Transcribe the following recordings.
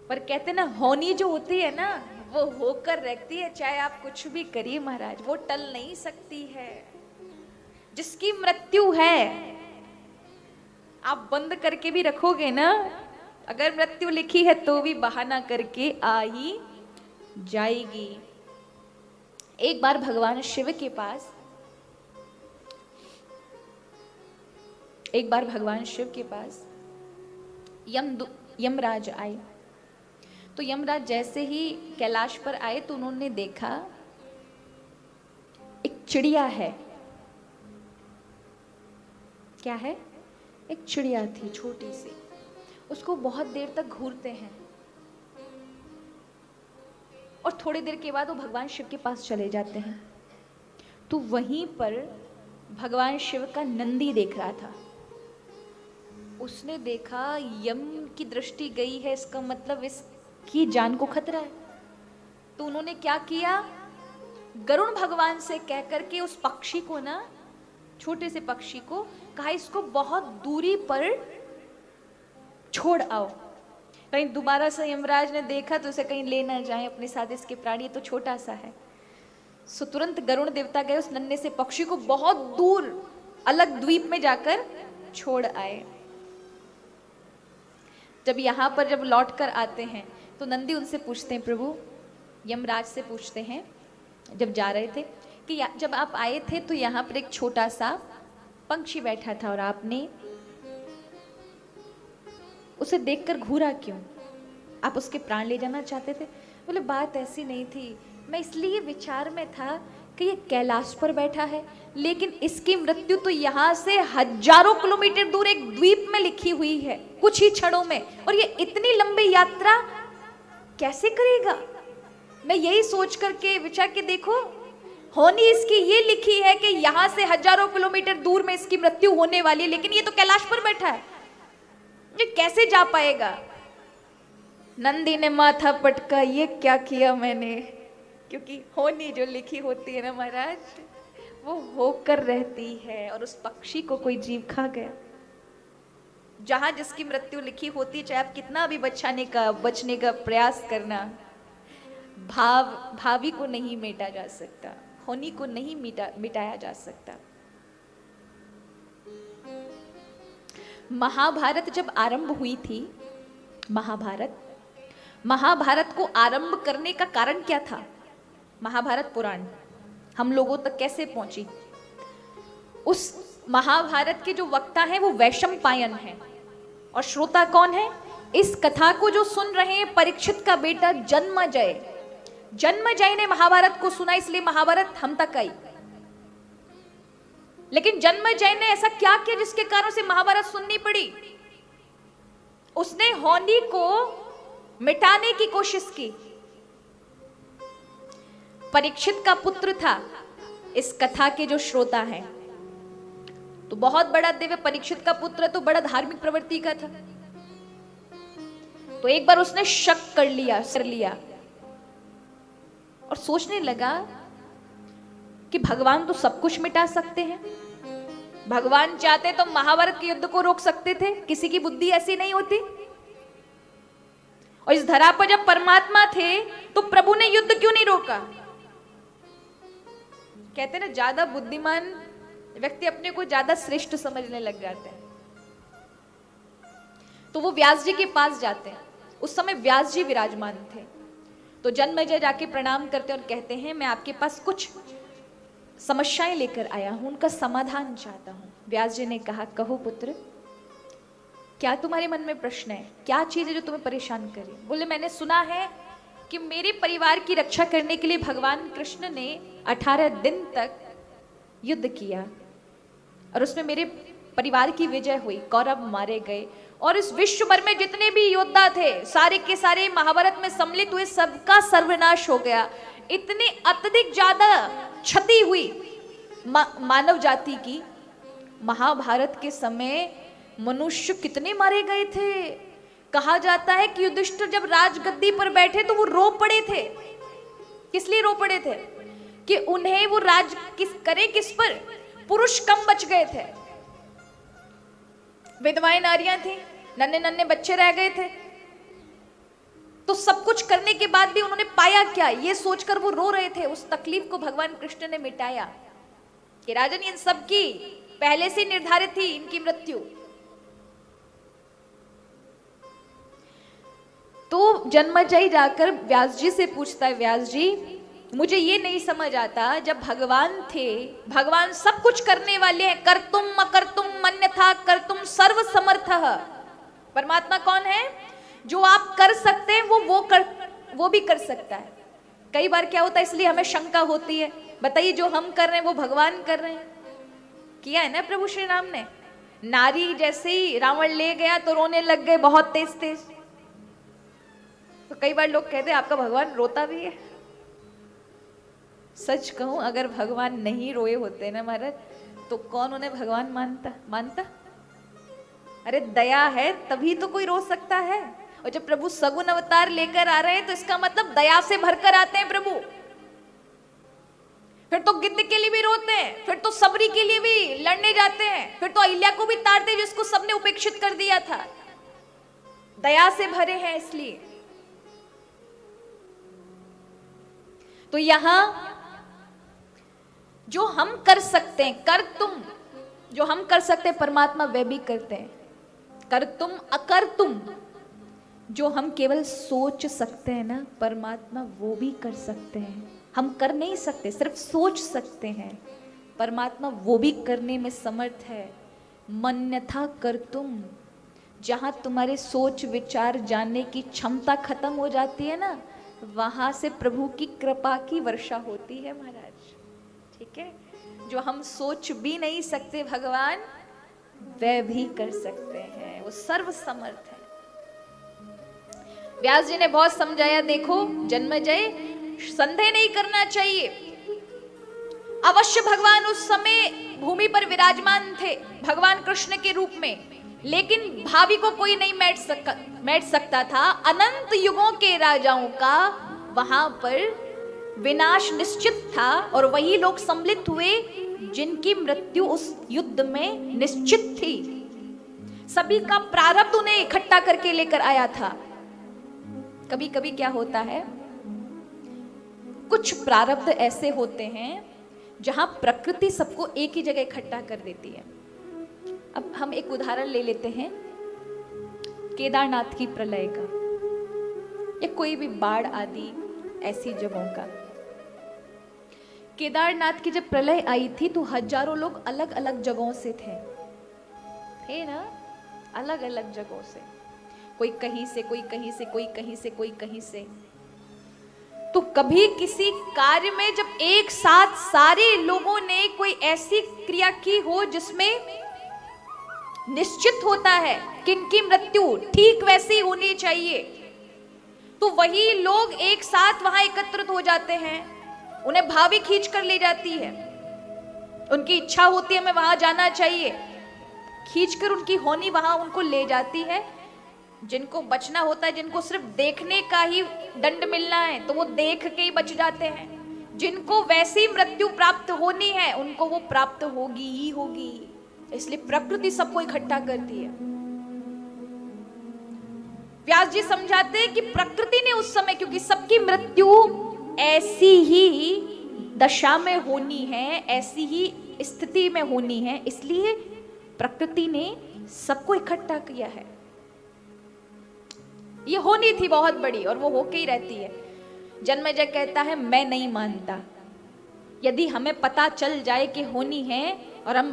पर कहते ना होनी जो होती है ना वो होकर रहती है, चाहे आप कुछ भी करिए महाराज, वो टल नहीं सकती है। जिसकी मृत्यु है आप बंद करके भी रखोगे ना, अगर मृत्यु लिखी है तो भी बहाना करके आ ही जाएगी। एक बार भगवान शिव के पास यमराज आए। तो यमराज जैसे ही कैलाश पर आए तो उन्होंने देखा एक चिड़िया है। क्या है? एक चिड़िया थी छोटी सी, उसको बहुत देर तक घूरते हैं और थोड़ी देर के बाद वो भगवान शिव के पास चले जाते हैं। तो वहीं पर भगवान शिव का नंदी देख रहा था। उसने देखा यम की दृष्टि गई है, इसका मतलब इसकी जान को खतरा है। तो उन्होंने क्या किया, गरुण भगवान से कह करके उस पक्षी को ना, छोटे से पक्षी को कहा इसको बहुत दूरी पर छोड़ आओ। कहीं दोबारा से यमराज ने देखा तो उसे कहीं ले ना जाए अपने साथ, इसके प्राणी तो छोटा सा है। सो तुरंत गरुण देवता गए, उस नन्हे से पक्षी को बहुत दूर अलग द्वीप में जाकर छोड़ आए। जब यहाँ पर जब लौट कर आते हैं तो नंदी उनसे पूछते हैं, प्रभु यमराज से पूछते हैं जब जा रहे थे कि जब आप आए थे तो यहाँ पर एक छोटा सा पंछी बैठा था और आपने उसे देखकर घूरा क्यों? आप उसके प्राण ले जाना चाहते थे? बोले बात ऐसी नहीं थी, मैं इसलिए विचार में था कि ये कैलाश पर बैठा है लेकिन इसकी मृत्यु तो यहाँ से हजारों किलोमीटर दूर एक द्वीप में लिखी हुई है कुछ ही क्षणों में, और ये इतनी लंबी यात्रा कैसे करेगा? मैं यही सोच करके विचार के देखो, होनी इसकी ये लिखी है कि यहाँ से हजारों किलोमीटर दूर में इसकी मृत्यु होने वाली है, लेकिन ये तो कैलाश पर बैठा है, ये कैसे जा पाएगा? नंदी ने माथा पटका, ये क्या किया मैंने, क्योंकि होनी जो लिखी होती है ना महाराज वो होकर रहती है, और उस पक्षी को कोई जीव खा गया। जहां जिसकी मृत्यु लिखी होती है, चाहे आप कितना भी बचने का प्रयास करना, भावी को नहीं मिटा जा सकता, होनी को नहीं मिटाया जा सकता। महाभारत जब आरंभ हुई थी, महाभारत को आरंभ करने का कारण क्या था? महाभारत पुराण हम लोगों तक कैसे पहुंची? उस महाभारत के जो वक्ता हैं वो वैशंपायन है, और श्रोता कौन है? इस कथा को जो सुन रहे हैं परीक्षित का बेटा जन्मजय। जन्मजय ने महाभारत को सुना, इसलिए महाभारत हम तक आई। लेकिन जन्मजय ने ऐसा क्या किया जिसके कारण से महाभारत सुननी पड़ी? उसने होनी को मिटाने की कोशिश की। परीक्षित का पुत्र था इस कथा के जो श्रोता हैं, तो बहुत बड़ा दिव्य, परीक्षित का पुत्र तो बड़ा धार्मिक प्रवृत्ति का था। तो एक बार उसने शक कर लिया और सोचने लगा कि भगवान तो सब कुछ मिटा सकते हैं, भगवान चाहते तो महाभारत के युद्ध को रोक सकते थे, किसी की बुद्धि ऐसी नहीं होती। और इस धरा पर जब परमात्मा थे तो प्रभु ने युद्ध क्यों नहीं रोका? कहते ना ज्यादा बुद्धिमान व्यक्ति अपने को ज्यादा श्रेष्ठ समझने लग जाते हैं। तो वो व्यास जी के पास जाते हैं, उस समय व्यास जी विराजमान थे। तो जन्मेजय जाके प्रणाम करते हैं और कहते हैं मैं आपके पास कुछ समस्याएं लेकर आया हूं, उनका समाधान चाहता हूं। व्यास जी ने कहा कहो पुत्र, क्या तुम्हारे मन में प्रश्न है, क्या चीज है जो तुम्हें परेशान करे? बोले मैंने सुना है कि मेरे परिवार की रक्षा करने के लिए भगवान कृष्ण ने 18 दिन तक युद्ध किया और उसमें मेरे परिवार की विजय हुई, कौरव मारे गए, और इस विश्व भर में जितने भी योद्धा थे सारे के सारे महाभारत में सम्मिलित हुए, सबका सर्वनाश हो गया। इतनी अत्यधिक ज्यादा क्षति हुई मानव जाति की। महाभारत के समय मनुष्य कितने मारे गए थे। कहा जाता है कि युधिष्ठिर जब राजगद्दी पर बैठे तो वो रो पड़े थे। किस लिए रो पड़े थे? कि उन्हें वो राज किस पर? पुरुष कम बच गए थे, विधवाएं नारियां थी, नन्हे नन्हे बच्चे रह गए थे। तो सब कुछ करने के बाद भी उन्होंने पाया क्या, ये सोचकर वो रो रहे थे। उस तकलीफ को भगवान कृष्ण ने मिटाया कि राजन, इन सब की पहले से निर्धारित थी इनकी मृत्यु। तो जन्मेजय जाकर व्यास जी से पूछता है, व्यास जी मुझे ये नहीं समझ आता, जब भगवान थे, भगवान सब कुछ करने वाले हैं, कर्तुम अकर्तुम मन्यथा कर्तुम सर्व समर्थः। परमात्मा कौन है? जो आप कर सकते हैं वो भी कर सकता है। कई बार क्या होता है, इसलिए हमें शंका होती है, बताइए जो हम कर रहे हैं वो भगवान कर रहे हैं। किया है ना प्रभु श्री राम ने, नारी जैसे ही रावण ले गया तो रोने लग गए बहुत तेज तेज। तो कई बार लोग कहते हैं आपका भगवान रोता भी है। सच कहूं, अगर भगवान नहीं रोए होते ना महाराज, तो कौन उन्हें भगवान मानता? अरे दया है तभी तो कोई रो सकता है। और जब प्रभु सगुन अवतार लेकर आ रहे हैं तो इसका मतलब दया से भरकर आते हैं प्रभु। फिर तो गिद्ध के लिए भी रोते हैं, फिर तो सबरी के लिए भी लड़ने जाते हैं, फिर तो अहिल्या को भी तारते हैं जिसको सबने उपेक्षित कर दिया था। दया से भरे हैं इसलिए। तो यहां जो हम कर सकते हैं, कर तुम, जो हम कर सकते हैं परमात्मा वह भी करते हैं। कर तुम अकर तुम, जो हम केवल सोच सकते हैं ना, परमात्मा वो भी कर सकते हैं। हम कर नहीं सकते, सिर्फ सोच सकते हैं, परमात्मा वो भी करने में समर्थ है। मन्यथा कर तुम, जहां तुम्हारे सोच विचार जानने की क्षमता खत्म हो जाती है ना, वहां से प्रभु की कृपा की वर्षा होती है महाराज। ठीक है, जो हम सोच भी नहीं सकते भगवान वह भी कर सकते हैं, वो सर्व समर्थ है। व्यास जी ने बहुत समझाया, देखो जन्मेजय संदेह नहीं करना चाहिए। अवश्य भगवान उस समय भूमि पर विराजमान थे भगवान कृष्ण के रूप में, लेकिन भावी को कोई नहीं मैट सकता था। अनंत युगों के राजाओं का वहां पर विनाश निश्चित था, और वही लोग सम्मिलित हुए जिनकी मृत्यु उस युद्ध में निश्चित थी। सभी का प्रारब्ध उन्हें इकट्ठा करके लेकर आया था। कभी कभी क्या होता है, कुछ प्रारब्ध ऐसे होते हैं जहां प्रकृति सबको एक ही जगह इकट्ठा कर देती है। अब हम एक उदाहरण ले लेते हैं केदारनाथ की प्रलय का, या कोई भी बाढ़ आदि ऐसी जगहों का। केदारनाथ की जब प्रलय आई थी तो हजारों लोग अलग अलग जगहों से थे ना, अलग अलग जगहों से, कोई कहीं से, कोई कहीं से, कोई कहीं से, कोई कहीं से। तो कभी किसी कार्य में जब एक साथ सारे लोगों ने कोई ऐसी क्रिया की हो जिसमें निश्चित होता है कि इनकी मृत्यु ठीक वैसी होनी चाहिए, तो वही लोग एक साथ वहां एकत्रित हो जाते हैं। उन्हें भावी खींच कर ले जाती है, उनकी इच्छा होती है हमें वहां जाना चाहिए, खींचकर उनकी होनी वहां उनको ले जाती है। जिनको बचना होता है, जिनको सिर्फ देखने का ही दंड मिलना है, तो वो देख के ही बच जाते हैं। जिनको वैसी मृत्यु प्राप्त होनी है उनको वो प्राप्त होगी ही होगी। इसलिए प्रकृति सबको इकट्ठा करती है। व्यास जी समझाते हैं कि प्रकृति ने उस समय, क्योंकि सबकी मृत्यु ऐसी ही दशा में होनी है, ऐसी ही स्थिति में होनी है, इसलिए प्रकृति ने सबको इकट्ठा किया है। ये होनी थी बहुत बड़ी, और वो होके ही रहती है। जन्मेजय कहता है मैं नहीं मानता, यदि हमें पता चल जाए कि होनी है और हम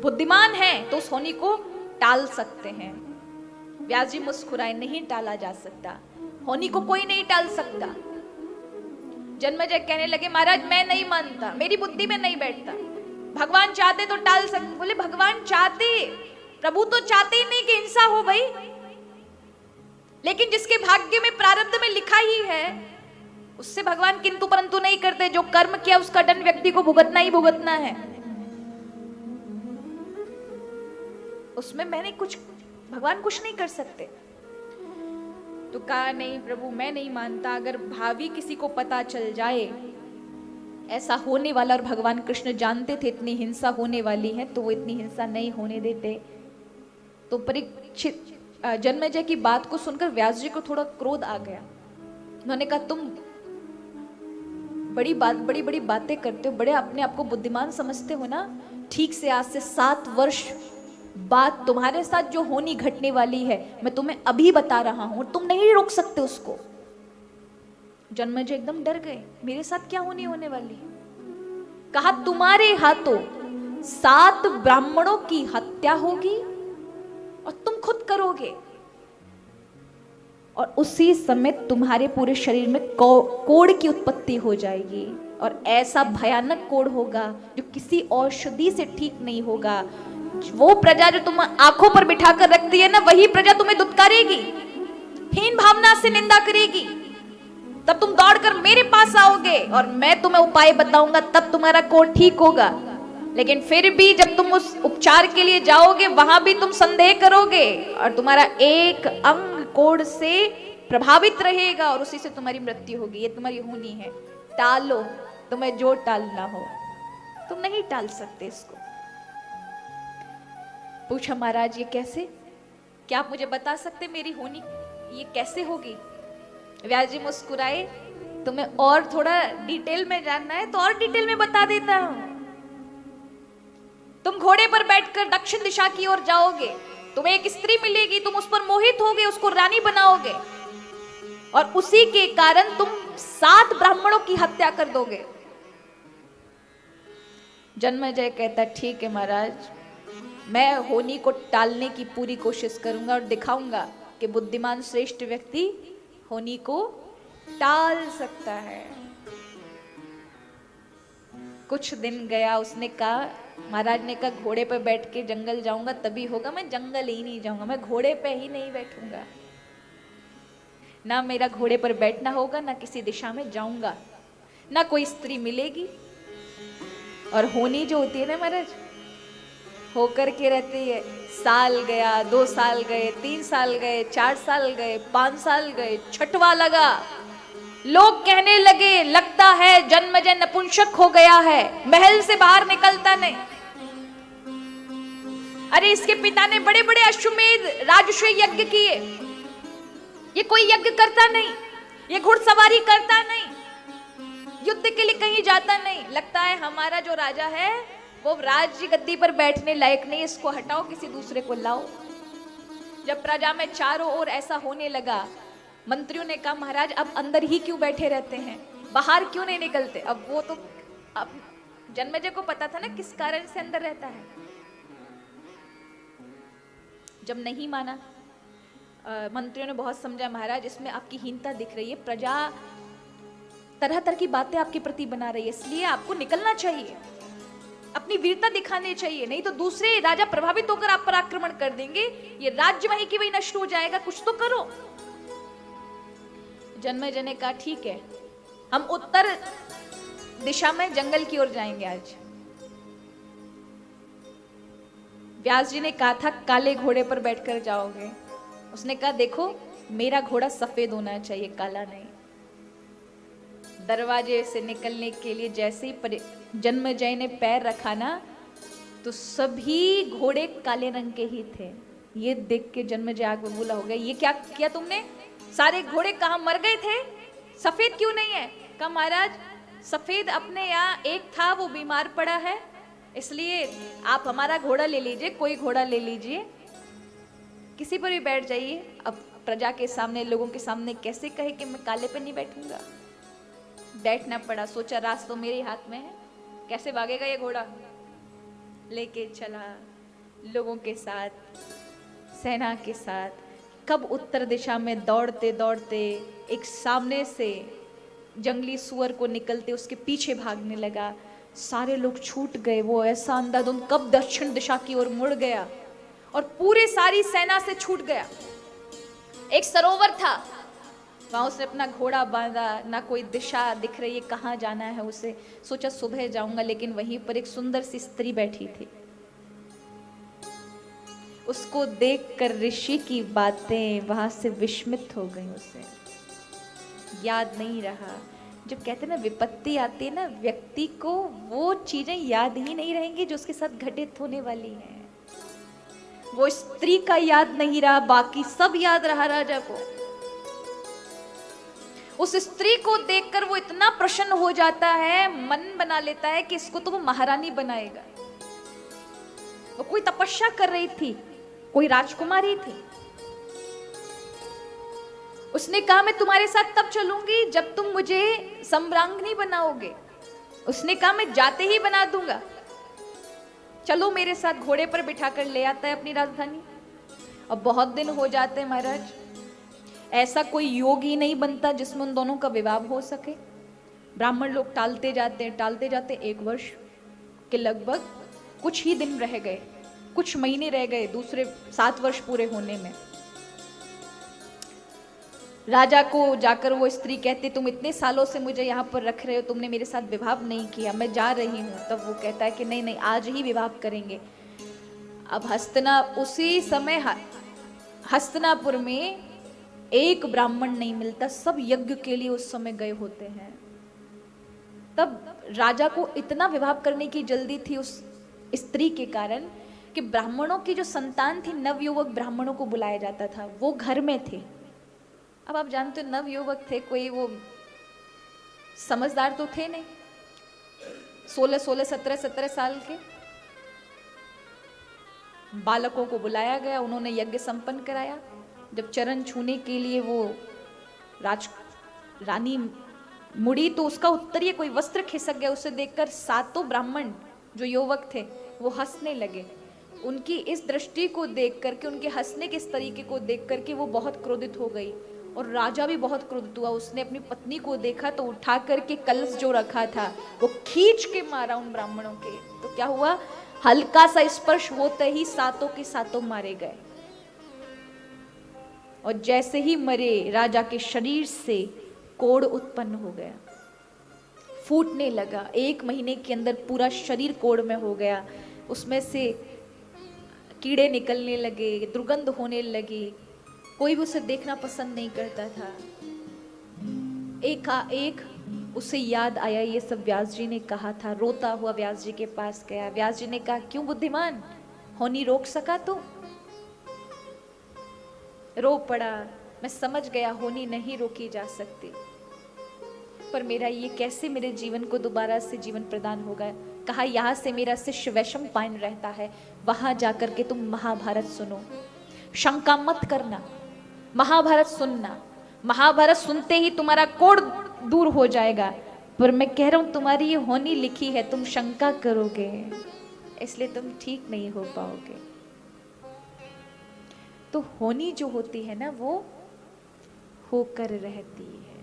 बुद्धिमान हैं तो उस होनी को टाल सकते हैं। व्यास जी मुस्कुराए, नहीं टाला जा सकता, होनी को कोई नहीं टाल सकता। जन्मेजय कहने लगे महाराज मैं नहीं मानता, मेरी बुद्धि में नहीं बैठता, भगवान चाहते तो टाल सकते। बोले भगवान चाहते, प्रभु तो चाहते ही नहीं कि हिंसा हो भाई, लेकिन जिसके भाग्य में प्रारब्ध में लिखा ही है उससे भगवान किंतु परंतु नहीं करते। जो कर्म किया उसका दंड व्यक्ति को भुगतना ही भुगतना है, उसमें मैंने कुछ, भगवान कुछ नहीं कर सकते। तो कहा नहीं प्रभु मैं नहीं मानता, अगर भावी किसी को पता चल जाए ऐसा होने वाला, और भगवान कृष्ण जानते थे इतनी हिंसा होने वाली है, तो वो इतनी हिंसा नहीं होने देते। तो परीक्षित जन्मेजय की बात को सुनकर व्यास जी को थोड़ा क्रोध आ गया। उन्होंने कहा तुम बड़ी बड़ी बातें करते हो, बड़े अपने आप को बुद्धिमान समझते हो ना। ठीक से आज से 7 वर्ष बाद तुम्हारे साथ जो होनी घटने वाली है मैं तुम्हें अभी बता रहा हूं, तुम नहीं रोक सकते उसको। जन्मेजय एकदम डर गए, मेरे साथ क्या होने वाली है। कहा तुम्हारे हाथों 7 ब्राह्मणों की हत्या होगी और तुम खुद करोगे, और उसी समय तुम्हारे पूरे शरीर में कोढ़ की उत्पत्ति हो जाएगी, और ऐसा भयानक कोढ़ होगा जो किसी औषधि से ठीक नहीं होगा। वो प्रजा जो तुम आंखों पर बिठाकर रखती है ना, वही प्रजा तुम्हें दुत्कारेगी, हीन भावना से निंदा करेगी। तब तुम दौड़कर मेरे पास आओगे और मैं तुम्हें उपाय बताऊंगा, तब तुम्हारा कोढ़ ठीक होगा। लेकिन फिर भी जब तुम उस उपचार के लिए जाओगे वहां भी तुम संदेह करोगे और तुम्हारा एक अंग कोढ़ से प्रभावित रहेगा और उसी से तुम्हारी मृत्यु होगी। ये तुम्हारी होनी है, टालो, तुम्हें जो टालना हो। तुम नहीं टाल सकते इसको। पूछा महाराज ये कैसे, क्या आप मुझे बता सकते मेरी होनी ये कैसे होगी। व्यास जी मुस्कुराए, तुम्हें और थोड़ा डिटेल में जानना है तो और डिटेल में बता देता हूं। तुम घोड़े पर बैठकर दक्षिण दिशा की ओर जाओगे, तुम्हें एक स्त्री मिलेगी, तुम उस पर मोहित होगे, उसको रानी बनाओगे और उसी के कारण तुम 7 ब्राह्मणों की हत्या कर दोगे। जन्मेजय कहता ठीक है महाराज, मैं होनी को टालने की पूरी कोशिश करूंगा और दिखाऊंगा कि बुद्धिमान श्रेष्ठ व्यक्ति होनी को टाल सकता है। कुछ दिन गया, उसने कहा, महाराज ने कहा घोड़े पर बैठ के जंगल जाऊंगा तभी होगा। मैं जंगल ही नहीं जाऊंगा, मैं घोड़े पे ही नहीं बैठूंगा, ना मेरा घोड़े पर बैठना होगा, ना किसी दिशा में जाऊंगा, ना कोई स्त्री मिलेगी। और होनी जो होती है ना महाराज, होकर के रहती है। साल गया, 2 साल गए, 3 साल गए, 4 साल गए, 5 साल गए, 6वां लगा। लोग कहने लगे लगता है जन्मेजय नपुंसक हो गया है, महल से बाहर निकलता नहीं। अरे इसके पिता ने बड़े बड़े अश्वमेध राजसूय यज्ञ किए, ये कोई यज्ञ करता नहीं, ये घुड़सवारी करता नहीं, युद्ध के लिए कहीं जाता नहीं। लगता है हमारा जो राजा है वो राज्य गद्दी पर बैठने लायक नहीं, इसको हटाओ, किसी दूसरे को लाओ। जब प्रजा में चारों ओर ऐसा होने लगा, मंत्रियों ने कहा महाराज अब अंदर ही क्यों बैठे रहते हैं, बाहर क्यों नहीं निकलते। अब वो तो अब जन्मेजय को पता था ना किस कारण से अंदर रहता है। जब नहीं माना, मंत्रियों ने बहुत समझा, महाराज इसमें आपकी हीनता दिख रही है, प्रजा तरह तरह की बातें आपके प्रति बना रही है, इसलिए आपको निकलना चाहिए, अपनी वीरता दिखानी चाहिए, नहीं तो दूसरे राजा प्रभावित होकर आप पर आक्रमण कर देंगे, ये राज्य वहीं की वहीं नष्ट हो जाएगा, कुछ तो करो। जन्मेजय ने कहा ठीक है, हम उत्तर दिशा में जंगल की ओर जाएंगे आज। व्यास जी ने कहा था काले घोड़े पर बैठकर जाओगे, उसने कहा देखो मेरा घोड़ा सफेद होना चाहिए, काला नहीं। दरवाजे से निकलने के लिए जैसे ही जन्मेजय ने पैर रखा ना, तो सभी घोड़े काले रंग के ही थे। ये देख के जन्मेजय आग बबूला हो गया, ये क्या किया तुमने, सारे घोड़े कहाँ मर गए थे, सफेद क्यों नहीं है। कहा महाराज सफेद अपने यहाँ एक था, वो बीमार पड़ा है, इसलिए आप हमारा घोड़ा ले लीजिए, कोई घोड़ा ले लीजिए, किसी पर भी बैठ जाइए। अब प्रजा के सामने, लोगों के सामने कैसे कहे कि मैं काले पे नहीं बैठूंगा। बैठना पड़ा, सोचा रास तो मेरे हाथ में है, कैसे भागेगा ये घोड़ा। लेके चला लोगों के साथ, सेना के साथ। कब उत्तर दिशा में दौड़ते दौड़ते एक सामने से जंगली सुअर को निकलते उसके पीछे भागने लगा। सारे लोग छूट गए, वो ऐसा अंधाधुंध कब दक्षिण दिशा की ओर मुड़ गया और पूरे सारी सेना से छूट गया। एक सरोवर था, वहां उसने अपना घोड़ा बांधा, ना कोई दिशा दिख रही है कहाँ जाना है उसे। सोचा सुबह जाऊंगा, लेकिन वहीं पर एक सुंदर सी स्त्री बैठी थी। उसको देखकर ऋषि की बातें वहां से विस्मित हो गई, उसे याद नहीं रहा। जब कहते ना विपत्ति आती है ना, व्यक्ति को वो चीजें याद ही नहीं रहेंगी जो उसके साथ घटित होने वाली हैं। वो स्त्री का याद नहीं रहा, बाकी सब याद रहा राजा को। उस स्त्री को देखकर वो इतना प्रसन्न हो जाता है, मन बना लेता है कि इसको तो वो महारानी बनाएगा। वो कोई तपस्या कर रही थी, कोई राजकुमारी थी। उसने कहा मैं तुम्हारे साथ तब चलूंगी जब तुम मुझे सम्रांगनी बनाओगे। उसने कहा मैं जाते ही बना दूंगा, चलो मेरे साथ। घोड़े पर बिठाकर ले आता है अपनी राजधानी। अब बहुत दिन हो जाते हैं महाराज, ऐसा कोई योग ही नहीं बनता जिसमें उन दोनों का विवाह हो सके। ब्राह्मण लोग टालते जाते 1 वर्ष के लगभग कुछ ही दिन रह गए, कुछ महीने रह गए दूसरे 7 वर्ष पूरे होने में। राजा को जाकर वो स्त्री कहती तुम इतने सालों से मुझे यहाँ पर रख रहे हो, तुमने मेरे साथ विवाह नहीं किया, मैं जा रही हूँ। तब वो कहता है कि नहीं नहीं, आज ही विवाह करेंगे। अब उसी समय हस्तिनापुर में एक ब्राह्मण नहीं मिलता, सब यज्ञ के लिए उस समय गए होते हैं। तब राजा को इतना विवाह करने की जल्दी थी उस स्त्री के कारण कि ब्राह्मणों की जो संतान थी, नवयुवक ब्राह्मणों को बुलाया जाता था, वो घर में थे। अब आप जानते हो नवयुवक थे, कोई वो समझदार तो थे नहीं, 16 17 साल के बालकों को बुलाया गया। उन्होंने यज्ञ संपन्न कराया। जब चरण छूने के लिए वो रानी मुड़ी तो उसका उत्तरीय कोई वस्त्र खिसक गया। उसे देखकर 7 ब्राह्मण जो युवक थे वो हंसने लगे। उनकी इस दृष्टि को देख करके, उनके हंसने के इस तरीके को देख करके वो बहुत क्रोधित हो गई और राजा भी बहुत क्रोधित हुआ। उसने अपनी पत्नी को देखा तो उठा करके कलश जो रखा था वो खींच के मारा उन ब्राह्मणों के। तो क्या हुआ, हल्का सा स्पर्श होते ही 7 के 7 मारे गए। और जैसे ही मरे, राजा के शरीर से कोढ़ उत्पन्न हो गया, फूटने लगा। 1 महीने के अंदर पूरा शरीर कोढ़ में हो गया। उसमें से कीड़े निकलने लगे, दुर्गंध होने लगी। कोई भी उसे देखना पसंद नहीं करता था। एक उसे याद आया ये सब व्यास जी ने कहा था। रोता हुआ व्यास जी के पास गया। व्यास जी ने कहा क्यों बुद्धिमान, होनी रोक सका तो? रो पड़ा। मैं समझ गया होनी नहीं रोकी जा सकती, पर मेरा ये कैसे मेरे जीवन को दोबारा से जीवन प्रदान होगा। कहा यहाँ से मेरा शिष्य वैशम पायन रहता है, वहां जाकर के तुम महाभारत सुनो, शंका मत करना, महाभारत सुनना। महाभारत सुनते ही तुम्हारा कोढ़ दूर हो जाएगा। पर मैं कह रहा हूं तुम्हारी ये होनी लिखी है, तुम शंका करोगे इसलिए तुम ठीक नहीं हो पाओगे। तो होनी जो होती है ना वो होकर रहती है।